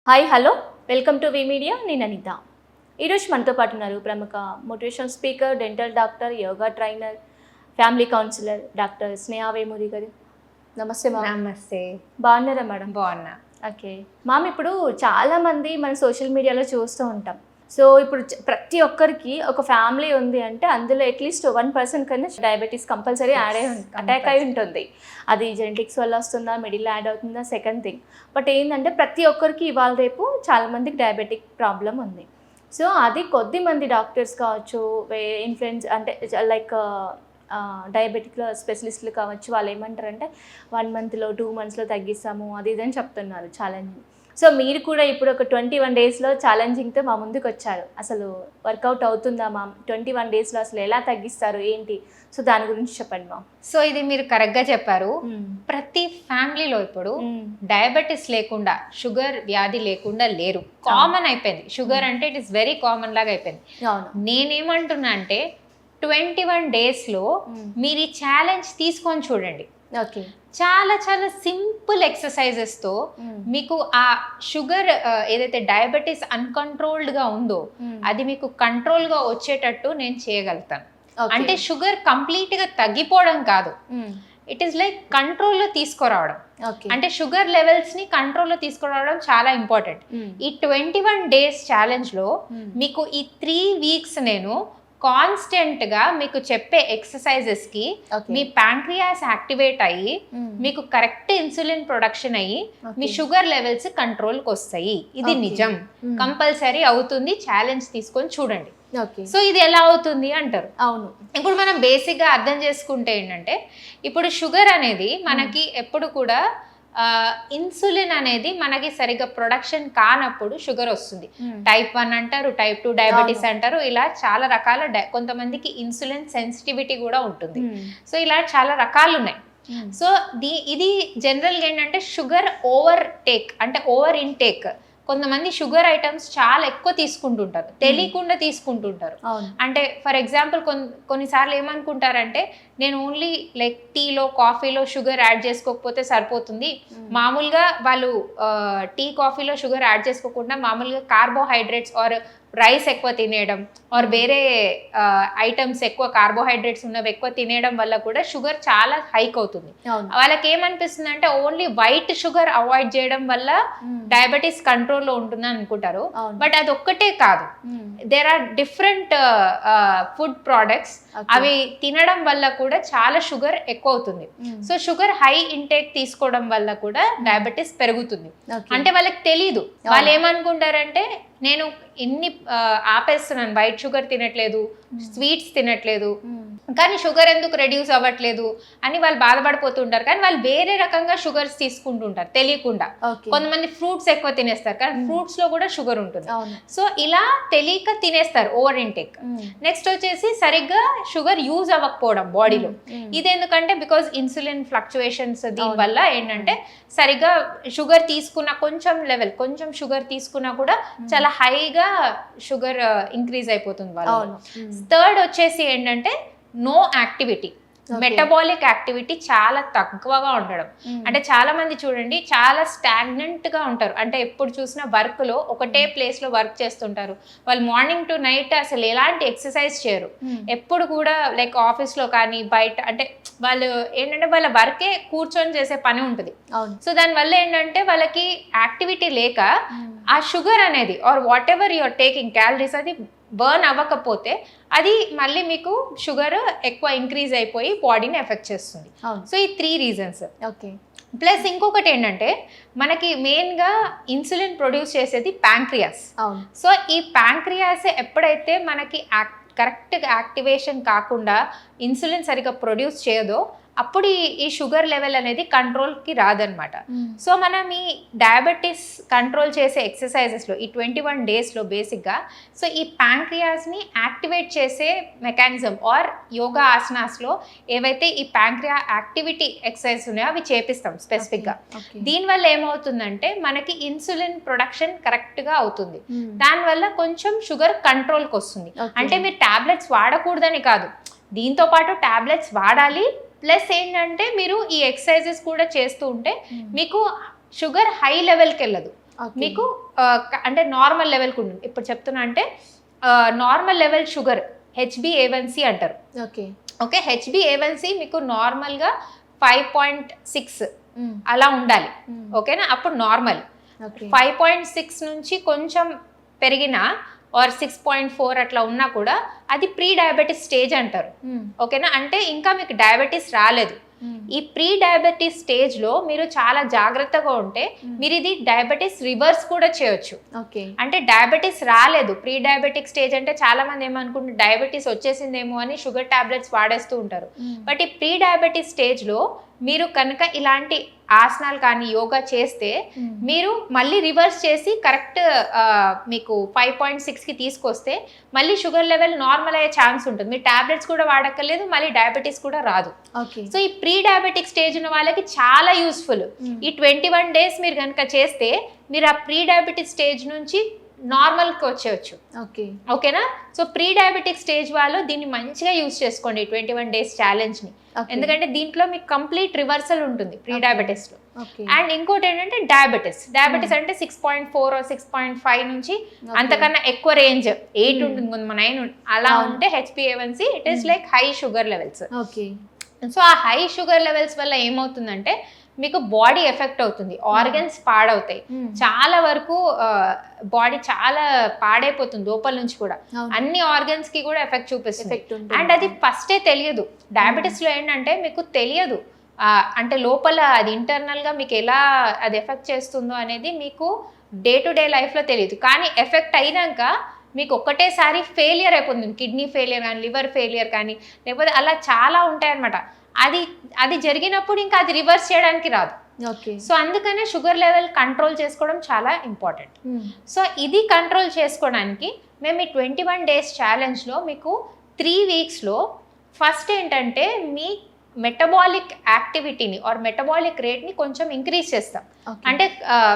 Hi hello welcome to V media. నేను అనిత. ఈరోజు మనతో పాటు ఉన్నారు ప్రముఖ motivational speaker, dental doctor, yoga trainer, family counsellor doctor Sneha Vemuri గారు. నమస్తే మ్యామ్. నమస్తే. బాగున్నారా మేడం? బాగున్నా. ఓకే మ్యామ్, ఇప్పుడు చాలామంది మన సోషల్ మీడియాలో చూస్తూ ఉంటాం. సో ఇప్పుడు ప్రతి ఒక్కరికి ఒక ఫ్యామిలీ ఉంది అంటే అందులో అట్లీస్ట్ 1% కన్నా డయాబెటీస్ కంపల్సరీ అటాక్ అయి ఉంటుంది. అది జెనెటిక్స్ వల్ల వస్తుందా, మిడిల్ యాడ్ అవుతుందా, సెకండ్ థింగ్. బట్ ఏంటంటే ప్రతి ఒక్కరికి ఇవాళ రేపు చాలామందికి డయాబెటిక్ ప్రాబ్లం ఉంది. సో అది కొద్ది మంది డాక్టర్స్ కావచ్చు, ఇన్ఫ్లుయెన్స్ అంటే లైక్ డయాబెటిక్లో స్పెషలిస్టులు కావచ్చు, వాళ్ళు ఏమంటారంటే 1 మంత్లో 2 మంత్స్లో తగ్గిస్తాము అది ఇదని చెప్తున్నారు ఛాలెంజింగ్. సో మీరు కూడా ఇప్పుడు ఒక 21 డేస్లో ఛాలెంజింగ్తో మా ముందుకు వచ్చారు. అసలు వర్కౌట్ అవుతుందా మ్యామ్? 21 డేస్లో అసలు ఎలా తగ్గిస్తారు ఏంటి? సో దాని గురించి చెప్పండి మ్యామ్. సో ఇది మీరు కరెక్ట్గా చెప్పారు. ప్రతి ఫ్యామిలీలో ఇప్పుడు డయాబెటీస్ లేకుండా, షుగర్ వ్యాధి లేకుండా లేరు. కామన్ అయిపోయింది. షుగర్ అంటే ఇట్ ఇస్ వెరీ కామన్ లాగా అయిపోయింది. నేనేమంటున్నా అంటే 21 డేస్లో మీరు ఈ ఛాలెంజ్ తీసుకొని చూడండి. ఓకే, చాలా చాలా సింపుల్ ఎక్సర్సైజెస్తో మీకు ఆ షుగర్ ఏదైతే డయాబెటీస్ అన్కంట్రోల్డ్గా ఉందో అది మీకు కంట్రోల్గా వచ్చేటట్టు నేను చేయగలుగుతాను. అంటే షుగర్ కంప్లీట్గా తగ్గిపోవడం కాదు, ఇట్ ఈస్ లైక్ కంట్రోల్లో తీసుకురావడం. అంటే షుగర్ లెవెల్స్ని కంట్రోల్లో తీసుకురావడం చాలా ఇంపార్టెంట్. ఈ 21 డేస్ ఛాలెంజ్లో మీకు ఈ 3 వీక్స్ నేను కాన్స్టెంట్గా మీకు చెప్పే ఎక్సర్సైజెస్కి మీ ప్యాంక్రియాస్ యాక్టివేట్ అయ్యి మీకు కరెక్ట్ ఇన్సులిన్ ప్రొడక్షన్ అయ్యి మీ షుగర్ లెవెల్స్ కంట్రోల్కి వస్తాయి. ఇది నిజం, కంపల్సరీ అవుతుంది. ఛాలెంజ్ తీసుకొని చూడండి. సో ఇది ఎలా అవుతుంది అంటారు. అవును, ఇప్పుడు మనం బేసిక్గా అర్థం చేసుకుంటే ఏంటంటే, ఇప్పుడు షుగర్ అనేది మనకి ఎప్పుడు కూడా ఇన్సులిన్ అనేది మనకి సరిగ్గా ప్రొడక్షన్ కానప్పుడు షుగర్ వస్తుంది. టైప్ 1 అంటారు, టైప్ 2 డయాబెటీస్ అంటారు. ఇలా చాలా రకాల కొంతమందికి ఇన్సులిన్ సెన్సిటివిటీ కూడా ఉంటుంది. సో ఇలా చాలా రకాలు ఉన్నాయి. సో ఇది జనరల్గా ఏంటంటే షుగర్ ఓవర్ టేక్, అంటే ఓవర్ ఇన్టేక్. కొంతమంది షుగర్ ఐటమ్స్ చాలా ఎక్కువ తీసుకుంటుంటారు, తెలియకుండా తీసుకుంటుంటారు. అంటే ఫర్ ఎగ్జాంపుల్ కొన్నిసార్లు ఏమనుకుంటారంటే, నేను ఓన్లీ లైక్ టీలో కాఫీలో షుగర్ యాడ్ చేసుకోకపోతే సరిపోతుంది. మామూలుగా వాళ్ళు టీ కాఫీలో షుగర్ యాడ్ చేసుకోకుండా మామూలుగా కార్బోహైడ్రేట్స్ ఆర్ రైస్ ఎక్కువ తినేయడం ఆర్ వేరే ఐటమ్స్ ఎక్కువ కార్బోహైడ్రేట్స్ ఉన్నవి ఎక్కువ తినేయడం వల్ల కూడా షుగర్ చాలా హైక్ అవుతుంది. వాళ్ళకి ఏమనిపిస్తుంది అంటే ఓన్లీ వైట్ షుగర్ అవాయిడ్ చేయడం వల్ల డయాబెటీస్ కంట్రోల్లో ఉంటుందని అనుకుంటారు. బట్ అది ఒక్కటే కాదు, there are different food products. అవి తినడం వల్ల కూడా చాలా షుగర్ ఎక్కువ అవుతుంది. సో షుగర్ హై ఇంటేక్ తీసుకోవడం వల్ల కూడా డయాబెటీస్ పెరుగుతుంది. అంటే వాళ్ళకి తెలీదు. వాళ్ళు ఏమనుకుంటారంటే, నేను ఇన్ని ఆపేస్తున్నాను, వైట్ షుగర్ తినట్లేదు, స్వీట్స్ తినట్లేదు, కానీ షుగర్ ఎందుకు రెడ్యూస్ అవ్వట్లేదు అని వాళ్ళు బాధపడిపోతుంటారు. కానీ వాళ్ళు వేరే రకంగా షుగర్స్ తీసుకుంటుంటారు తెలియకుండా. కొంతమంది ఫ్రూట్స్ ఎక్కువ తినేస్తారు, కానీ ఫ్రూట్స్ లో కూడా షుగర్ ఉంటుంది. సో ఇలా తెలియక తినేస్తారు, ఓవర్ ఇంటేక్. నెక్స్ట్ వచ్చేసి సరిగ్గా షుగర్ యూజ్ అవ్వకపోవడం బాడీలో. ఇది ఎందుకంటే బికాజ్ ఇన్సులిన్ ఫ్లక్చుయేషన్స్. దీనివల్ల ఏంటంటే సరిగ్గా షుగర్ తీసుకున్న కొంచెం షుగర్ తీసుకున్నా కూడా చాలా హైగా షుగర్ ఇంక్రీజ్ అయిపోతుంది వాళ్ళు. థర్డ్ వచ్చేసి ఏంటంటే నో యాక్టివిటీ, మెటబాలిక్ యాక్టివిటీ చాలా తక్కువగా ఉండడం. అంటే చాలా మంది చూడండి చాలా స్టాగ్నెంట్ గా ఉంటారు. అంటే ఎప్పుడు చూసినా వర్క్ లో ఒకటే ప్లేస్ లో వర్క్ చేస్తుంటారు. వాళ్ళు మార్నింగ్ టు నైట్ అసలు ఎలాంటి ఎక్సర్సైజ్ చేయరు. ఎప్పుడు కూడా లైక్ ఆఫీస్ లో కానీ బయట, అంటే వాళ్ళు ఏంటంటే వాళ్ళ వర్కే కూర్చొని చేసే పని ఉంటుంది. సో దానివల్ల ఏంటంటే వాళ్ళకి యాక్టివిటీ లేక ఆ షుగర్ అనేది or whatever you're taking calories అది బర్న్ అవ్వకపోతే అది మళ్ళీ మీకు షుగర్ ఎక్కువ ఇంక్రీజ్ అయిపోయి బాడీని ఎఫెక్ట్ చేస్తుంది. సో ఈ 3 రీజన్స్. ఓకే, ప్లస్ ఇంకొకటి ఏంటంటే మనకి మెయిన్గా ఇన్సులిన్ ప్రొడ్యూస్ చేసేది ప్యాంక్రియాస్. సో ఈ ప్యాంక్రియాస్ ఎప్పుడైతే మనకి కరెక్ట్గా యాక్టివేషన్ కాకుండా ఇన్సులిన్ సరిగ్గా ప్రొడ్యూస్ చేయదో అప్పుడు ఈ షుగర్ లెవెల్ అనేది కంట్రోల్కి రాదనమాట. సో మనం ఈ డయాబెటీస్ కంట్రోల్ చేసే ఎక్సర్సైజెస్లో ఈ 21 డేస్లో బేసిక్గా సో ఈ ప్యాంక్రియాస్ని యాక్టివేట్ చేసే మెకానిజం ఆర్ యోగా ఆసనాస్లో ఏవైతే ఈ ప్యాంక్రియా యాక్టివిటీ ఎక్సర్సైజ్ ఉన్నాయో అవి చేపిస్తాం స్పెసిఫిక్గా. దీనివల్ల ఏమవుతుందంటే మనకి ఇన్సులిన్ ప్రొడక్షన్ కరెక్ట్గా అవుతుంది. దానివల్ల కొంచెం షుగర్ కంట్రోల్కి వస్తుంది. అంటే మీరు టాబ్లెట్స్ వాడకూడదని కాదు, దీంతో పాటు టాబ్లెట్స్ వాడాలి. ప్లస్ ఏంటంటే మీరు ఈ ఎక్సర్సైజెస్ కూడా చేస్తూ ఉంటే మీకు షుగర్ హై లెవెల్కి వెళ్ళదు, Okay. మీకు అంటే నార్మల్ లెవెల్కి ఉంటుంది. ఇప్పుడు చెప్తున్నా అంటే నార్మల్ లెవెల్ షుగర్ HbA1c అంటారు. ఓకే. ఓకే, HbA1c మీకు నార్మల్గా 5.6 అలా ఉండాలి. ఓకేనా, అప్పుడు నార్మల్. 5.6 నుంచి కొంచెం పెరిగినా ఆర్ 6.4 అట్లా ఉన్నా కూడా అది ప్రీ డయాబెటీస్ స్టేజ్ అంటారు. ఓకేనా, అంటే ఇంకా మీకు డయాబెటీస్ రాలేదు. ఈ ప్రీ డయాబెటీస్ స్టేజ్ లో మీరు చాలా జాగ్రత్తగా ఉంటే మీరు ఇది డయాబెటీస్ రివర్స్ కూడా చేయొచ్చు. అంటే డయాబెటీస్ రాలేదు, ప్రీ డయాబెటిక్ స్టేజ్ అంటే చాలా మంది ఏమనుకుంటారు డయాబెటీస్ వచ్చేసిందేమో అని షుగర్ టాబ్లెట్స్ వాడేస్తూ ఉంటారు. బట్ ఈ ప్రీ డయాబెటీస్ స్టేజ్ లో మీరు కనుక ఇలాంటి ఆసనాలు కానీ యోగా చేస్తే మీరు మళ్ళీ రివర్స్ చేసి కరెక్ట్ మీకు 5.6కి తీసుకొస్తే మళ్ళీ షుగర్ లెవెల్ నార్మల్ అయ్యే ఛాన్స్ ఉంటుంది. మీరు టాబ్లెట్స్ కూడా వాడక్కర్లేదు, మళ్ళీ డయాబెటీస్ కూడా రాదు. సో ఈ ప్రీ డయాబెటిక్ స్టేజ్ ఉన్న వాళ్ళకి చాలా యూస్ఫుల్. ఈ 21 days మీరు కనుక చేస్తే మీరు ఆ ప్రీ డయాబెటిక్ స్టేజ్ నుంచి నార్మల్కి వచ్చేయచ్చు. ఓకేనా, సో ప్రీ డయాబెటిక్ స్టేజ్ వాళ్ళు దీన్ని మంచిగా యూజ్ చేసుకోండి 21 days ఛాలెంజ్ని. ఎందుకంటే దీంట్లో మీకు కంప్లీట్ రివర్సల్ ఉంటుంది ప్రీ డయాబెటిస్లో. అండ్ ఇంకోటి ఏంటంటే డయాబెటీస్ అంటే 6.4 6.5 నుంచి అంతకన్నా ఎక్కువ రేంజ్ 8 ఉంటుంది, 9 అలా ఉంటే HbA1c it is like high sugar levels. So ఆ హై షుగర్ లెవెల్స్ వల్ల ఏమవుతుందంటే మీకు బాడీ ఎఫెక్ట్ అవుతుంది, ఆర్గన్స్ పాడవుతాయి, చాలా వరకు బాడీ చాలా పాడైపోతుంది లోపల నుంచి కూడా, అన్ని ఆర్గన్స్ కి కూడా ఎఫెక్ట్ చూపిస్తుంది. అండ్ అది ఫస్టే తెలియదు. డయాబెటీస్ లో ఏంటంటే మీకు తెలియదు, అంటే లోపల అది ఇంటర్నల్ గా మీకు ఎలా అది ఎఫెక్ట్ చేస్తుందో అనేది మీకు డే టు డే లైఫ్ లో తెలియదు. కానీ ఎఫెక్ట్ అయినాక మీకు ఒక్కటేసారి ఫెయిలియర్ అయిపోతుంది, కిడ్నీ ఫెయిలియర్ కానీ లివర్ ఫెయిలియర్ కానీ లేకపోతే అలా చాలా ఉంటాయి అన్నమాట. అది జరిగినప్పుడు ఇంకా అది రివర్స్ చేయడానికి రాదు. సో అందుకనే షుగర్ లెవెల్ కంట్రోల్ చేసుకోవడం చాలా ఇంపార్టెంట్. సో ఇది కంట్రోల్ చేసుకోవడానికి మేము ఈ 21 days ఛాలెంజ్లో మీకు 3 weeksలో ఫస్ట్ ఏంటంటే మీ మెటబాలిక్ యాక్టివిటీని ఆర్ మెటబాలిక్ రేట్ని కొంచెం ఇంక్రీజ్ చేస్తాం. అంటే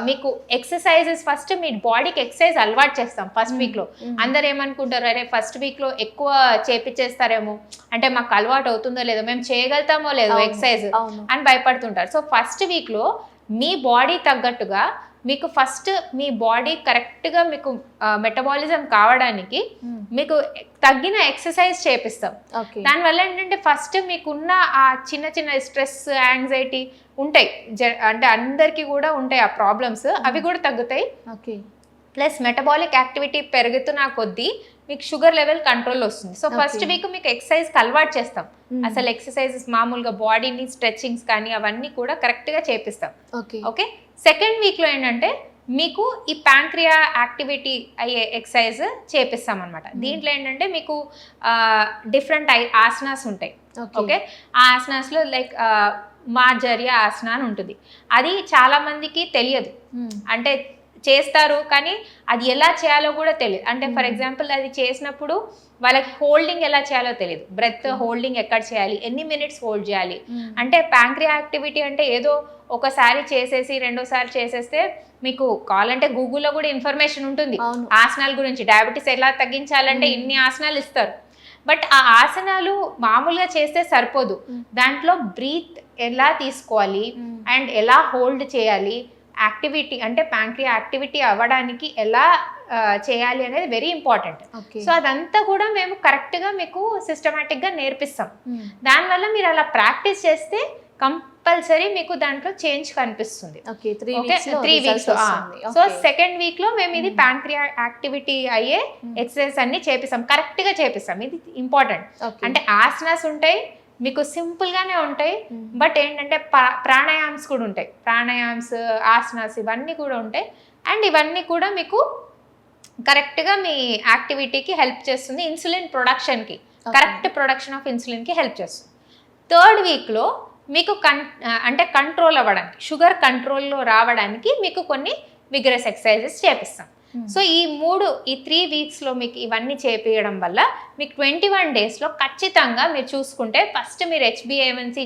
మీకు ఎక్సర్సైజెస్ ఫస్ట్ మీ బాడీకి ఎక్సర్సైజ్ అలవాటు చేస్తాం ఫస్ట్ వీక్లో. అందరు ఏమనుకుంటారు, అరే ఫస్ట్ వీక్లో ఎక్కువ చేపించేస్తారేమో, అంటే మాకు అలవాటు అవుతుందో లేదో, మేము చేయగలుగుతామో లేదో ఎక్సర్సైజ్ అని భయపడుతుంటారు. సో ఫస్ట్ వీక్లో మీ బాడీ తగ్గట్టుగా మీకు ఫస్ట్ మీ బాడీ కరెక్ట్గా మీకు మెటబాలిజం కావడానికి మీకు తగ్గిన ఎక్సర్సైజ్ చేపిస్తాం. దానివల్ల ఏంటంటే ఫస్ట్ మీకున్న ఆ చిన్న చిన్న స్ట్రెస్ యాంగ్జైటీ ఉంటాయి, అంటే అందరికీ కూడా ఉంటాయి ఆ ప్రాబ్లమ్స్, అవి కూడా తగ్గుతాయి. ప్లస్ మెటబాలిక్ యాక్టివిటీ పెరుగుతున్న కొద్దీ మీకు షుగర్ లెవెల్ కంట్రోల్ వస్తుంది. సో ఫస్ట్ వీక్ మీకు ఎక్సర్సైజ్కి అలవాటు చేస్తాం. అసలు ఎక్సర్సైజెస్ మామూలుగా బాడీని స్ట్రెచ్చింగ్స్ కానీ అవన్నీ కూడా కరెక్ట్గా చేపిస్తాం. ఓకే, సెకండ్ వీక్లో ఏంటంటే మీకు ఈ ప్యాంక్రియా యాక్టివిటీ అయ్యే ఎక్సర్సైజ్ చేపిస్తాం అనమాట. దీంట్లో ఏంటంటే మీకు డిఫరెంట్ ఆసనాస్ ఉంటాయి. ఓకే, ఆ ఆసనాస్లో లైక్ మార్జరియా ఆసన అని ఉంటుంది. అది చాలా మందికి తెలియదు, అంటే చేస్తారు కానీ అది ఎలా చేయాలో కూడా తెలియదు. అంటే ఫర్ ఎగ్జాంపుల్ అది చేసినప్పుడు వాళ్ళకి హోల్డింగ్ ఎలా చేయాలో తెలియదు, బ్రెత్ హోల్డింగ్ ఎక్కడ చేయాలి, ఎన్ని మినిట్స్ హోల్డ్ చేయాలి. అంటే ప్యాంక్రియా యాక్టివిటీ అంటే ఏదో ఒకసారి చేసేసి రెండోసారి చేసేస్తే మీకు కావాలంటే గూగుల్లో కూడా ఇన్ఫర్మేషన్ ఉంటుంది ఆసనాల గురించి. డయాబెటీస్ ఎలా తగ్గించాలంటే ఇన్ని ఆసనాలు ఇస్తారు. బట్ ఆ ఆసనాలు మామూలుగా చేస్తే సరిపోదు, దాంట్లో బ్రీత్ ఎలా తీసుకోవాలి అండ్ ఎలా హోల్డ్ చేయాలి, యాక్టివిటీ అంటే ప్యాంక్రియా యాక్టివిటీ అవ్వడానికి ఎలా చేయాలి అనేది వెరీ ఇంపార్టెంట్. సో అదంతా కూడా మేము కరెక్ట్గా మీకు సిస్టమేటిక్గా నేర్పిస్తాం. దానివల్ల మీరు అలా ప్రాక్టీస్ చేస్తే కంపల్సరీ మీకు దాంట్లో చేంజ్ కనిపిస్తుంది. 3 weeks. సో సెకండ్ వీక్లో మేము ఇది ప్యాంక్రియా యాక్టివిటీ అయ్యే ఎక్సర్సైజ్ అన్ని చేపిస్తాం, కరెక్ట్గా చేపిస్తాం. ఇది ఇంపార్టెంట్. అంటే ఆసనాస్ ఉంటాయి మీకు సింపుల్గానే ఉంటాయి, బట్ ఏంటంటే ప్రాణాయామ్స్ కూడా ఉంటాయి, ప్రాణాయామ్స్ ఆసనాస్ ఇవన్నీ కూడా ఉంటాయి. అండ్ ఇవన్నీ కూడా మీకు కరెక్ట్గా మీ యాక్టివిటీకి హెల్ప్ చేస్తుంది, ఇన్సులిన్ ప్రొడక్షన్కి, కరెక్ట్ ప్రొడక్షన్ ఆఫ్ ఇన్సులిన్కి హెల్ప్ చేస్తుంది. థర్డ్ వీక్లో మీకు అంటే కంట్రోల్ అవ్వడానికి, షుగర్ కంట్రోల్లో రావడానికి మీకు కొన్ని విగరస్ ఎక్సర్సైజెస్ చేపిస్తాం. సో ఈ 3 weeksలో మీకు ఇవన్నీ చేపించడం వల్ల మీకు 21 daysలో ఖచ్చితంగా మీరు చూసుకుంటే ఫస్ట్ మీరు HbA1c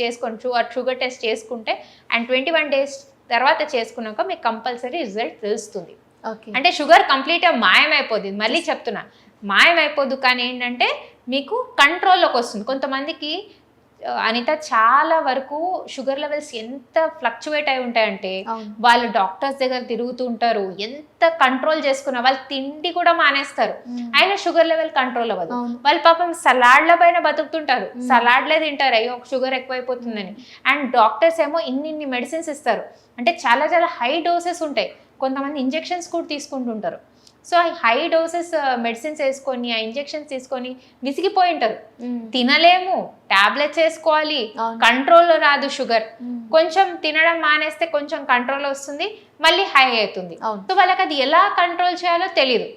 చేసుకోండి, షుగర్ టెస్ట్ చేసుకుంటే, అండ్ 21 days తర్వాత చేసుకున్నాక మీకు కంపల్సరీ రిజల్ట్ తెలుస్తుంది. అంటే షుగర్ కంప్లీట్గా మాయమైపోతుంది, మళ్ళీ చెప్తున్నా మాయమైపోదు, కానీ ఏంటంటే మీకు కంట్రోల్లోకి వస్తుంది. కొంతమందికి అనిత చాలా వరకు షుగర్ లెవెల్స్ ఎంత ఫ్లక్చువేట్ అయి ఉంటాయంటే అవును. వాళ్ళు డాక్టర్స్ దగ్గర తిరుగుతూ ఉంటారు, ఎంత కంట్రోల్ చేసుకున్నా వాళ్ళు తిండి కూడా మానేస్తారు, అయినా షుగర్ లెవెల్ కంట్రోల్ అవ్వదు. అవును. వాళ్ళు పాపం సలాడ్ల పైన బతుకుతుంటారు, సలాడ్లే తింటారు, అయ్యో షుగర్ ఎక్కువైపోతుందని. అండ్ డాక్టర్స్ ఏమో ఇన్ని మెడిసిన్స్ ఇస్తారు, అంటే చాలా చాలా హై డోసెస్ ఉంటాయి, కొంతమంది ఇంజెక్షన్స్ కూడా తీసుకుంటుంటారు. సో ఆ హై డోసెస్ మెడిసిన్స్ వేసుకొని ఆ ఇంజెక్షన్స్ తీసుకొని విసిగిపోయి ఉంటారు, తినలేము, టాబ్లెట్స్ వేసుకోవాలి, అవును. కంట్రోల్లో రాదు షుగర్. కొంచెం తినడం మానేస్తే కొంచెం కంట్రోల్ వస్తుంది, మళ్ళీ హై అవుతుంది. అవును. సో వాళ్ళకి అది ఎలా కంట్రోల్ చేయాలో తెలియదు,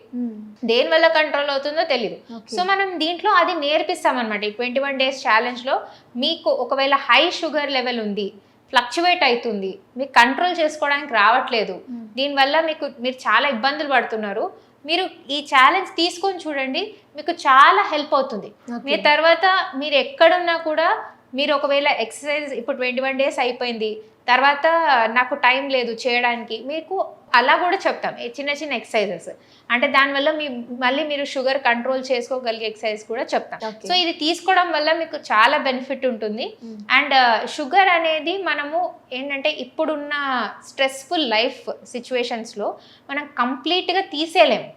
దేని వల్ల కంట్రోల్ అవుతుందో తెలియదు. Okay. సో మనం దీంట్లో అది నేర్పిస్తాం అనమాట. ఈ 21 days ఛాలెంజ్లో మీకు ఒకవేళ హై షుగర్ లెవెల్ ఉంది, ఫ్లక్చువేట్ అవుతుంది, మీకు కంట్రోల్ చేసుకోవడానికి రావట్లేదు, దీనివల్ల మీరు చాలా ఇబ్బందులు పడుతున్నారు, మీరు ఈ ఛాలెంజ్ తీసుకొని చూడండి, మీకు చాలా హెల్ప్ అవుతుంది. Okay. మీ తర్వాత మీరు ఎక్కడున్నా కూడా మీరు ఒకవేళ ఎక్సర్సైజ్ ఇప్పుడు 21 days అయిపోయింది, తర్వాత నాకు టైం లేదు చేయడానికి, మీకు అలా కూడా చెప్తాం, చిన్న చిన్న ఎక్సర్సైజెస్, అంటే దానివల్ల మళ్ళీ మీరు షుగర్ కంట్రోల్ చేసుకోగలిగే ఎక్సర్సైజ్ కూడా చెప్తాం. Okay. సో ఇది తీసుకోవడం వల్ల మీకు చాలా బెనిఫిట్ ఉంటుంది. అండ్ షుగర్ అనేది మనము ఏంటంటే ఇప్పుడున్న స్ట్రెస్ఫుల్ లైఫ్ సిచ్యువేషన్స్లో మనం కంప్లీట్గా తీసేయలేము,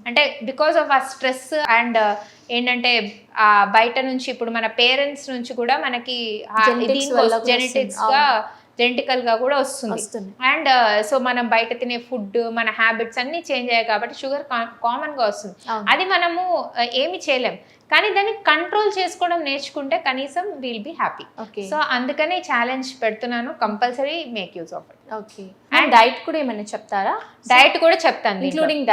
అంటే బికాస్ ఆఫ్ ఆ స్ట్రెస్ అండ్ ఏంటంటే బయట నుంచి ఇప్పుడు మన పేరెంట్స్ నుంచి కూడా మనకి జెనెటికల్ గా కూడా వస్తుంది. అండ్ సో మనం బయట తినే ఫుడ్, మన హ్యాబిట్స్ అన్ని చేంజ్ అయ్యాయి కాబట్టి షుగర్ కామన్ గా వస్తుంది. అది మనము ఏమి చేయలేం, కానీ దాన్ని కంట్రోల్ చేసుకోవడం నేర్చుకుంటే కనీసం విల్ బి హ్యాపీ. సో అందుకనే ఛాలెంజ్ పెడుతున్నాను, compulsory make use of it. Okay. And diet కూడా ఏమైనా చెప్తారా? డైట్ కూడా చెప్తాను, including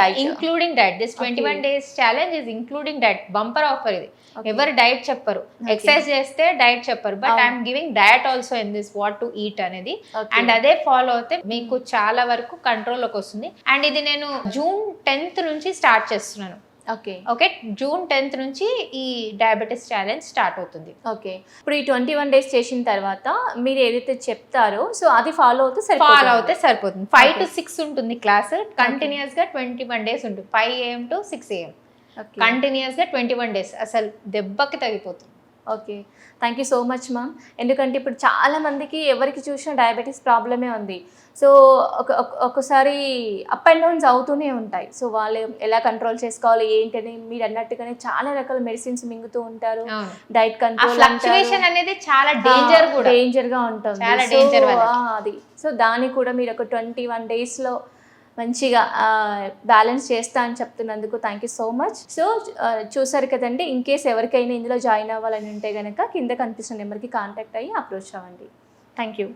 diet. This 21 days challenge is including diet. Bumper offer ఇది. ఎవరు డైట్ చెప్పరు, ఎక్సర్సైజ్ చేస్తే డైట్ చెప్పరు, but I'm giving diet also in this what to eat అనేది. అండ్ అదే ఫాలో అయితే మీకు చాలా వరకు కంట్రోల్లోకి వస్తుంది. అండ్ ఇది నేను June 10th నుంచి స్టార్ట్ చేస్తున్నాను. ఓకే, June 10th నుంచి ఈ డయాబెటీస్ ఛాలెంజ్ స్టార్ట్ అవుతుంది. ఓకే. ఇప్పుడు ఈ 21 days చేసిన తర్వాత మీరు ఏదైతే చెప్తారో సో అది ఫాలో అవుతే సరిపోతుంది. 5 to 6 ఉంటుంది క్లాస్, కంటిన్యూస్ గా 21 days ఉంటుంది, 5 AM to 6 AM కంటిన్యూస్ గా 21 days, అసలు దెబ్బకి తగ్గిపోతుంది. Okay, thank you so much ma'am. ఎందుకంటే ఇప్పుడు చాలా మందికి ఎవరికి చూసినా డయాబెటీస్ ప్రాబ్లమే ఉంది. సో ఒకసారి అప్ అండ్ డౌన్స్ అవుతూనే ఉంటాయి. సో వాళ్ళు ఎలా కంట్రోల్ చేసుకోవాలి ఏంటని మీరు అన్నట్టుగానే చాలా రకాల మెడిసిన్స్ మింగుతూ ఉంటారు, డైట్ కంట్రోల్ ఫ్లక్చుయేషన్ అనేది చాలా డేంజర్ గా ఉంటుంది. అది సో దాన్ని కూడా మీరు ఒక 21 daysలో మంచిగా బ్యాలెన్స్ చేస్తా అని చెప్తున్నందుకు thank you so much. So చూసారు కదండి, ఇన్ కేస్ ఎవరికైనా ఇందులో జాయిన్ అవ్వాలని ఉంటే కనుక కింద కనిపిస్తున్న నెంబర్కి కాంటాక్ట్ అయ్యి అప్రోచ్ అవ్వండి. Thank you.